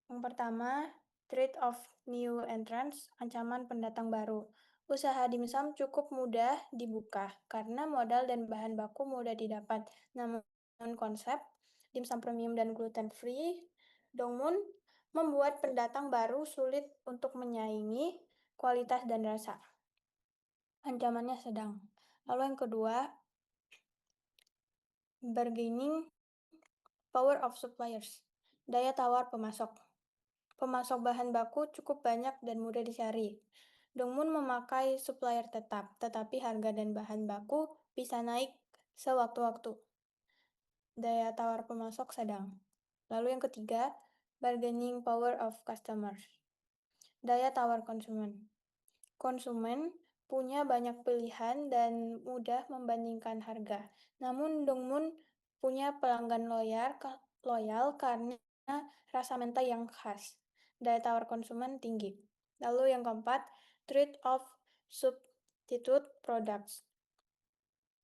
Yang pertama, threat of new entrants, ancaman pendatang baru. Usaha dimsum cukup mudah dibuka karena modal dan bahan baku mudah didapat. Namun konsep dimsum premium dan gluten free, Dongmun membuat pendatang baru sulit untuk menyaingi kualitas dan rasa. Ancamannya sedang. Lalu yang kedua, bargaining power of suppliers, daya tawar pemasok. Pemasok bahan baku cukup banyak dan mudah dicari. Dongmun memakai supplier tetap, tetapi harga dan bahan baku bisa naik sewaktu-waktu. Daya tawar pemasok sedang. Lalu yang ketiga, bargaining power of customers, daya tawar konsumen. Konsumen punya banyak pilihan dan mudah membandingkan harga. Namun Dongmun punya pelanggan loyal karena rasa mentai yang khas. Daya tawar konsumen tinggi. Lalu yang keempat, threat of substitute products,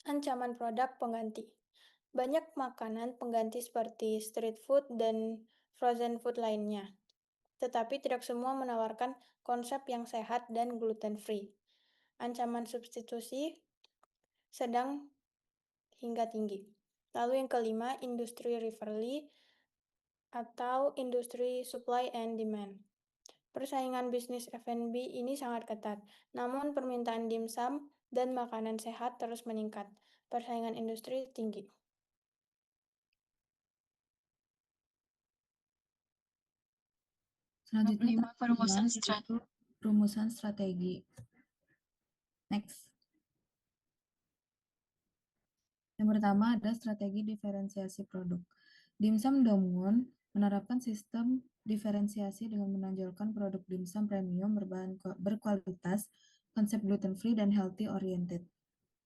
ancaman produk pengganti. Banyak makanan pengganti seperti street food dan frozen food lainnya, tetapi tidak semua menawarkan konsep yang sehat dan gluten free. Ancaman substitusi sedang hingga tinggi. Lalu yang kelima, industri rivalry atau industri supply and demand. Persaingan bisnis F&B ini sangat ketat, namun permintaan dimsum dan makanan sehat terus meningkat. Persaingan industri tinggi. Selanjutnya Perumusan yaitu rumusan strategi. Next. Yang pertama ada strategi diferensiasi produk. Dimsum Dongmun menerapkan sistem diferensiasi dengan menonjolkan produk dimsum premium berkualitas, konsep gluten free dan healthy oriented,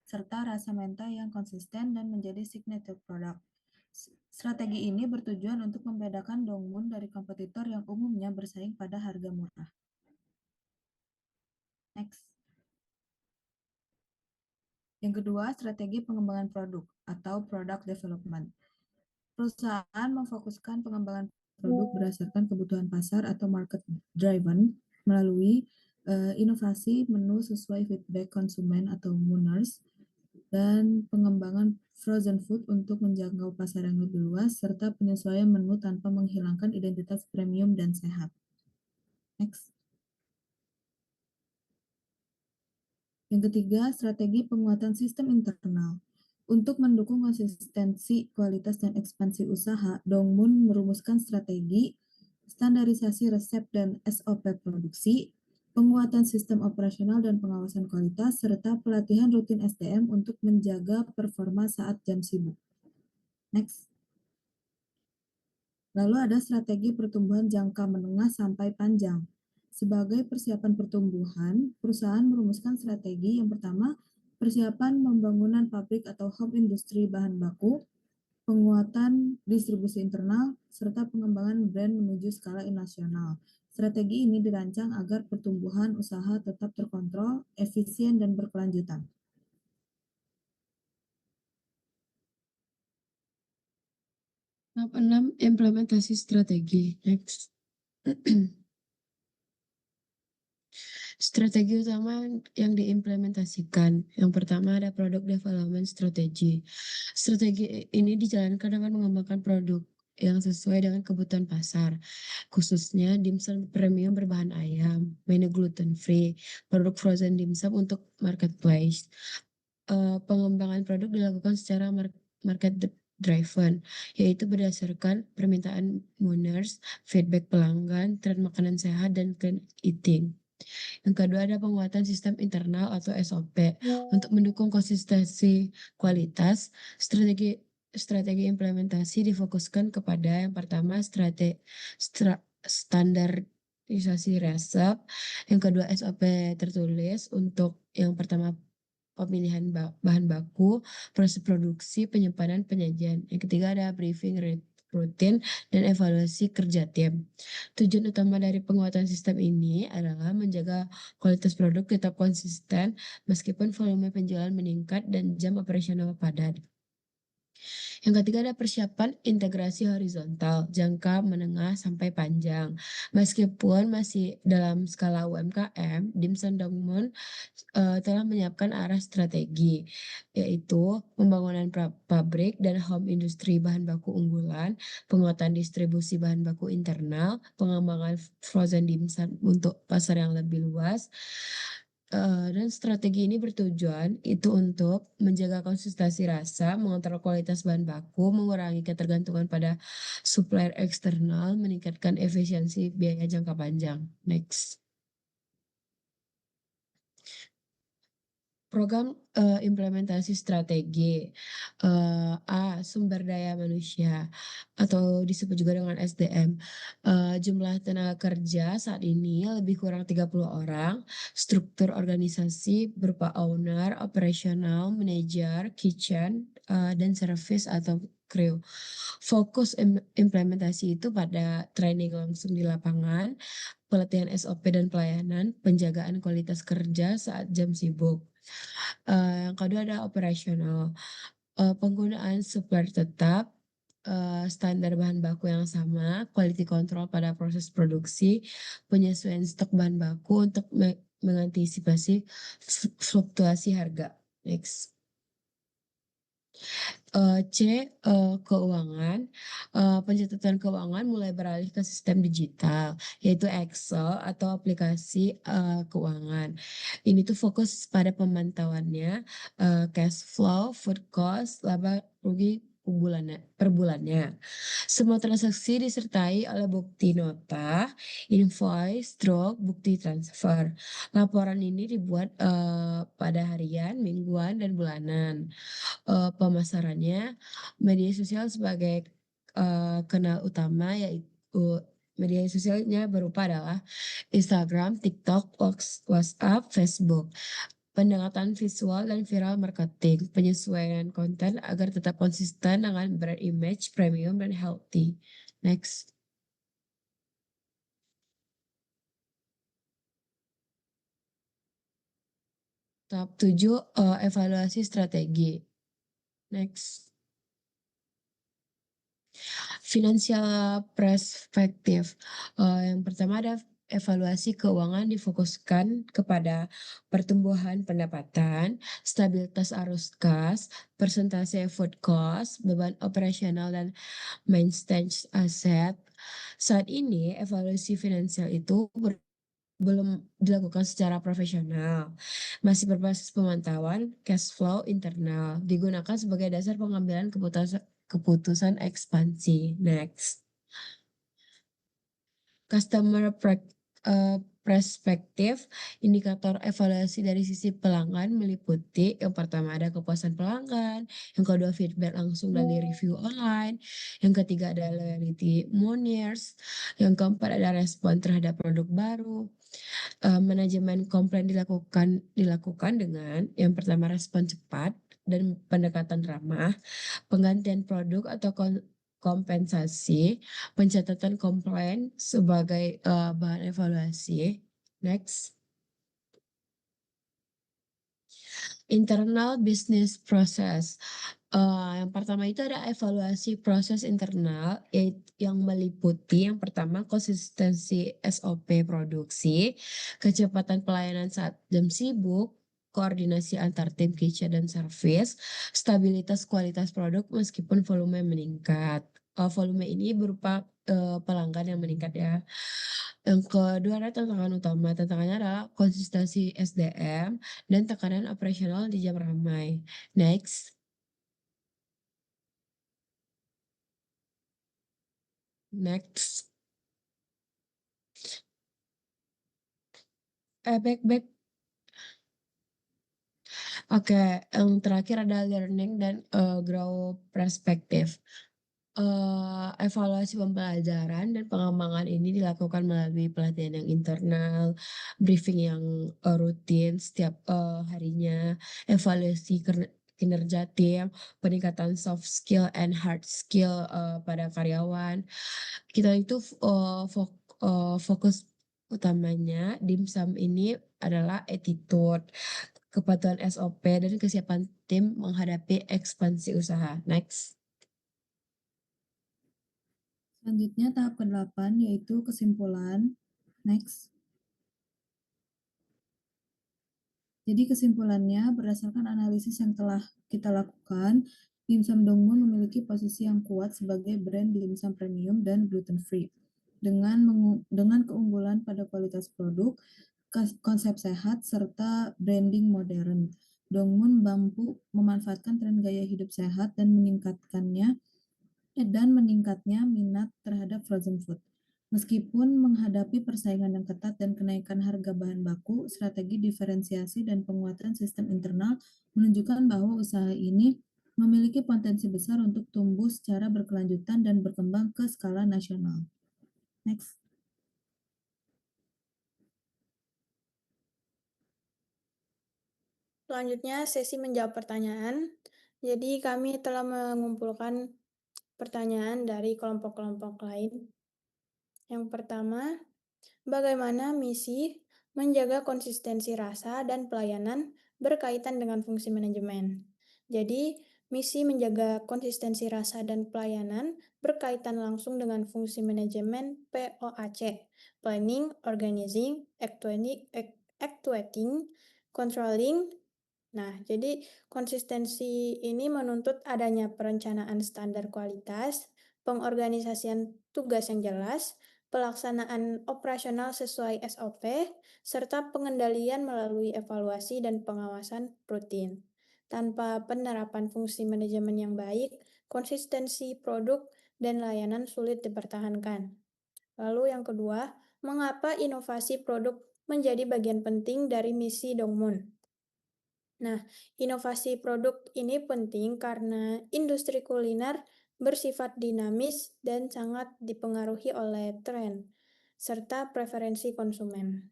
serta rasa mentai yang konsisten dan menjadi signature product. Strategi ini bertujuan untuk membedakan Dongmun dari kompetitor yang umumnya bersaing pada harga murah. Next. Yang kedua, strategi pengembangan produk atau product development. Perusahaan memfokuskan pengembangan produk berdasarkan kebutuhan pasar atau market driven melalui inovasi menu sesuai feedback konsumen atau Mooners, dan pengembangan frozen food untuk menjangkau pasar yang lebih luas, serta penyesuaian menu tanpa menghilangkan identitas premium dan sehat. Next. Yang ketiga, strategi penguatan sistem internal. Untuk mendukung konsistensi, kualitas, dan ekspansi usaha, Dongmun merumuskan strategi standarisasi resep dan SOP produksi, penguatan sistem operasional dan pengawasan kualitas, serta pelatihan rutin SDM untuk menjaga performa saat jam sibuk. Next. Lalu ada strategi pertumbuhan jangka menengah sampai panjang. Sebagai persiapan pertumbuhan, perusahaan merumuskan strategi yang pertama, persiapan pembangunan pabrik atau home industry bahan baku, penguatan distribusi internal, serta pengembangan brand menuju skala nasional. Strategi ini dirancang agar pertumbuhan usaha tetap terkontrol, efisien, dan berkelanjutan. Tahap 6, implementasi strategi. Next. Strategi utama yang diimplementasikan. Yang pertama ada product development strategy. Strategi ini dijalankan dengan mengembangkan produk yang sesuai dengan kebutuhan pasar, khususnya dimsum premium berbahan ayam, menu gluten free, produk frozen dimsum untuk marketplace. Pengembangan produk dilakukan secara market driven, yaitu berdasarkan permintaan Mooners, feedback pelanggan, tren makanan sehat, dan clean eating. Yang kedua ada penguatan sistem internal atau SOP untuk mendukung konsistensi kualitas. Strategi implementasi difokuskan kepada yang pertama standarisasi standarisasi resep. Yang kedua SOP tertulis untuk yang pertama pemilihan bahan baku, proses produksi, penyimpanan, penyajian. Yang ketiga ada briefing rutin dan evaluasi kerja tim. Tujuan utama dari penguatan sistem ini adalah menjaga kualitas produk tetap konsisten meskipun volume penjualan meningkat dan jam operasional padat. Yang ketiga ada persiapan integrasi horizontal, jangka menengah sampai panjang. Meskipun masih dalam skala UMKM, Dimson Dongmun telah menyiapkan arah strategi, yaitu pembangunan pabrik dan home industri bahan baku unggulan, penguatan distribusi bahan baku internal, pengembangan frozen dimsum untuk pasar yang lebih luas. Dan strategi ini bertujuan itu untuk menjaga konsistensi rasa, mengontrol kualitas bahan baku, mengurangi ketergantungan pada supplier eksternal, meningkatkan efisiensi biaya jangka panjang. Next. Program implementasi strategi sumber daya manusia atau disebut juga dengan SDM. Jumlah tenaga kerja saat ini lebih kurang 30 orang. Struktur organisasi berupa owner, operasional, manager, kitchen, dan service atau crew. Fokus implementasi itu pada training langsung di lapangan, pelatihan SOP dan pelayanan, penjagaan kualitas kerja saat jam sibuk. Yang kedua ada operasional. Penggunaan supplier tetap, standar bahan baku yang sama, quality control pada proses produksi, penyesuaian stok bahan baku untuk mengantisipasi fluktuasi harga. Next. Keuangan. Pencatatan keuangan mulai beralih ke sistem digital, yaitu Excel atau aplikasi keuangan. Ini tuh fokus pada pemantauannya, cash flow, food cost, laba rugi per bulannya. Semua transaksi disertai oleh bukti nota, invoice, stroke, bukti transfer. Laporan ini dibuat pada harian, mingguan, dan bulanan. Pemasarannya media sosial sebagai kanal utama, yaitu media sosialnya berupa adalah Instagram, TikTok, WhatsApp, Facebook. Pendekatan visual dan viral marketing, penyesuaian konten agar tetap konsisten dengan brand image premium dan healthy. Next. Tahap 7, evaluasi strategi. Next. Financial perspektif. Yang pertama ada evaluasi keuangan difokuskan kepada pertumbuhan pendapatan, stabilitas arus kas, persentase food cost, beban operasional, dan maintenance aset. Saat ini evaluasi finansial itu belum dilakukan secara profesional. Masih berbasis pemantauan cash flow internal, digunakan sebagai dasar pengambilan keputusan ekspansi. Next. Customer perspektif, indikator evaluasi dari sisi pelanggan meliputi yang pertama ada kepuasan pelanggan, yang kedua feedback langsung dari review online, yang ketiga ada loyalty moniers, yang keempat ada respon terhadap produk baru. Manajemen komplain dilakukan dengan yang pertama respon cepat dan pendekatan ramah, penggantian produk atau kompensasi, pencatatan komplain sebagai bahan evaluasi. Next. Internal business process. Yang pertama itu ada evaluasi proses internal yang meliputi yang pertama konsistensi SOP produksi, kecepatan pelayanan saat jam sibuk, koordinasi antar tim kitchen dan service, stabilitas kualitas produk meskipun volume meningkat. Volume ini berupa pelanggan yang meningkat ya. Yang kedua adalah tantangan utama. Tantangannya adalah konsistensi SDM dan tekanan operasional di jam ramai. Next. Next. Back. Oke, yang terakhir ada learning dan grow perspective. Evaluasi pembelajaran dan pengembangan ini dilakukan melalui pelatihan yang internal, briefing yang rutin setiap harinya, evaluasi kinerja tim, peningkatan soft skill and hard skill pada karyawan. Kita itu fokus utamanya dimsum ini adalah attitude, kepatuhan SOP, dan kesiapan tim menghadapi ekspansi usaha. Next. Selanjutnya tahap ke-8 yaitu kesimpulan. Next. Jadi kesimpulannya berdasarkan analisis yang telah kita lakukan, Dimsum Dongmun memiliki posisi yang kuat sebagai brand dimsum premium dan gluten free. Dengan keunggulan pada kualitas produk, konsep sehat, serta branding modern, Dongmun mampu memanfaatkan tren gaya hidup sehat dan meningkatnya minat terhadap frozen food. Meskipun menghadapi persaingan yang ketat dan kenaikan harga bahan baku, strategi diferensiasi dan penguatan sistem internal menunjukkan bahwa usaha ini memiliki potensi besar untuk tumbuh secara berkelanjutan dan berkembang ke skala nasional. Next. Selanjutnya sesi menjawab pertanyaan. Jadi kami telah mengumpulkan pertanyaan dari kelompok-kelompok lain. Yang pertama, bagaimana misi menjaga konsistensi rasa dan pelayanan berkaitan dengan fungsi manajemen? Jadi, misi menjaga konsistensi rasa dan pelayanan berkaitan langsung dengan fungsi manajemen POAC, Planning, Organizing, Actuating, Controlling. Nah, jadi konsistensi ini menuntut adanya perencanaan standar kualitas, pengorganisasian tugas yang jelas, pelaksanaan operasional sesuai SOP, serta pengendalian melalui evaluasi dan pengawasan rutin. Tanpa penerapan fungsi manajemen yang baik, konsistensi produk dan layanan sulit dipertahankan. Lalu yang kedua, mengapa inovasi produk menjadi bagian penting dari misi Dongmun? Nah, inovasi produk ini penting karena industri kuliner bersifat dinamis dan sangat dipengaruhi oleh tren serta preferensi konsumen.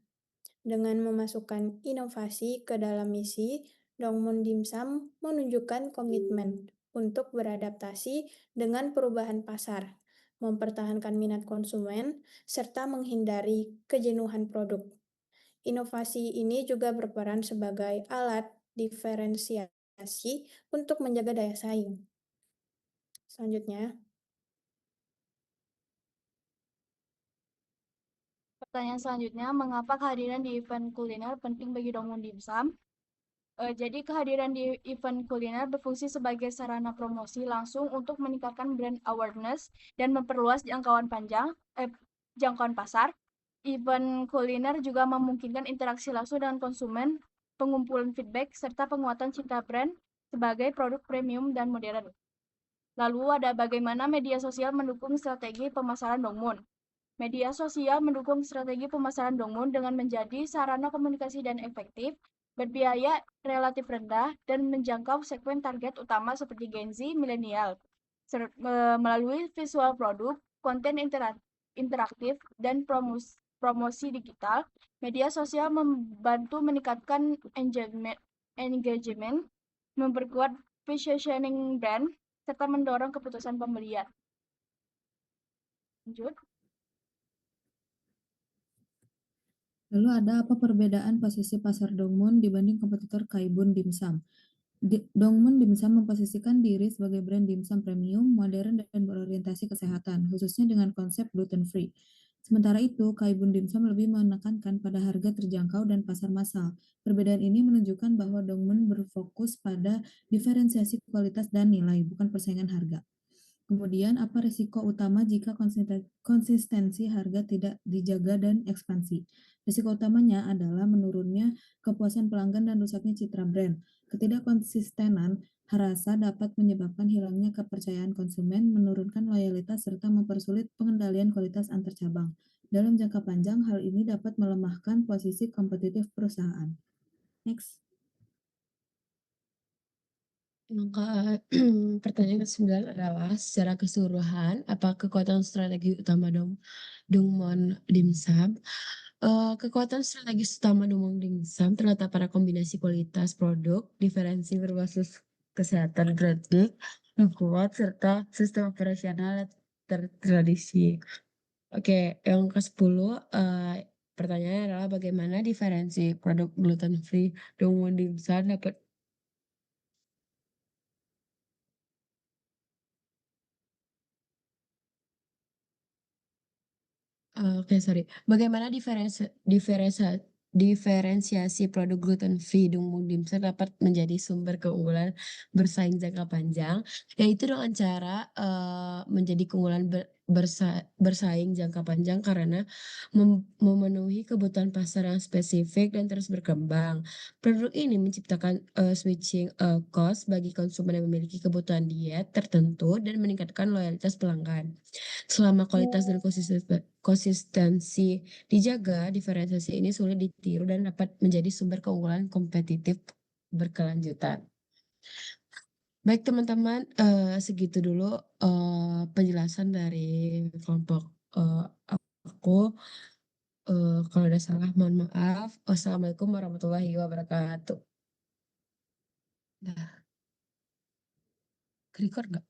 Dengan memasukkan inovasi ke dalam misi, Dongmun Dimsum menunjukkan komitmen untuk beradaptasi dengan perubahan pasar, mempertahankan minat konsumen, serta menghindari kejenuhan produk. Inovasi ini juga berperan sebagai alat diferensiasi untuk menjaga daya saing. Selanjutnya, Pertanyaan selanjutnya, mengapa kehadiran di event kuliner penting bagi Dongmun Dimsum? Jadi kehadiran di event kuliner berfungsi sebagai sarana promosi langsung untuk meningkatkan brand awareness dan memperluas jangkauan pasar. Event kuliner juga memungkinkan interaksi langsung dengan konsumen, pengumpulan feedback, serta penguatan cinta brand sebagai produk premium dan modern. Lalu ada bagaimana media sosial mendukung strategi pemasaran Dongmun. Media sosial mendukung strategi pemasaran Dongmun dengan menjadi sarana komunikasi dan efektif, berbiaya relatif rendah, dan menjangkau segmen target utama seperti Gen Z, milenial. Melalui visual produk, konten interaktif, dan promosi digital, media sosial membantu meningkatkan engagement, memperkuat positioning brand, serta mendorong keputusan pembelian. Lanjut. Lalu ada apa perbedaan posisi pasar Dongmun dibanding kompetitor Kaibun Dimsum? Dongmun Dimsum memposisikan diri sebagai brand dimsum premium, modern, dan berorientasi kesehatan, khususnya dengan konsep gluten free. Sementara itu, Kaibun Dimsum lebih menekankan pada harga terjangkau dan pasar massal. Perbedaan ini menunjukkan bahwa Dongmun berfokus pada diferensiasi kualitas dan nilai, bukan persaingan harga. Kemudian, apa risiko utama jika konsistensi harga tidak dijaga dan ekspansi? Risiko utamanya adalah menurunnya kepuasan pelanggan dan rusaknya citra brand. Ketidakkonsistenan rasa dapat menyebabkan hilangnya kepercayaan konsumen, menurunkan loyalitas, serta mempersulit pengendalian kualitas antar cabang. Dalam jangka panjang, hal ini dapat melemahkan posisi kompetitif perusahaan. Next. Yang ke pertanyaan ke-9 adalah secara keseluruhan apa kekuatan strategi utama Dongwon Dimsum? Kekuatan strategis utama Dongwon Dimsum terletak pada kombinasi kualitas produk, diferensi berbasis kesehatan branding yang kuat, serta sistem operasional yang tertradisi. Oke, yang ke-10 pertanyaannya adalah bagaimana diferensi produk gluten free Dongwon Dimsum dapat Oke, sorry. Bagaimana diferensiasi produk gluten free Dung Dimsum dapat menjadi sumber keunggulan bersaing jangka panjang, yaitu dengan cara menjadi keunggulan bersaing jangka panjang karena memenuhi kebutuhan pasar yang spesifik dan terus berkembang. Produk ini menciptakan switching cost bagi konsumen yang memiliki kebutuhan diet tertentu dan meningkatkan loyalitas pelanggan. Selama kualitas dan konsistensi dijaga, diferensiasi ini sulit ditiru dan dapat menjadi sumber keunggulan kompetitif berkelanjutan. Baik teman-teman, segitu dulu penjelasan dari kelompok aku. Kalau ada salah, mohon maaf. Wassalamualaikum warahmatullahi wabarakatuh. Nah, record nggak?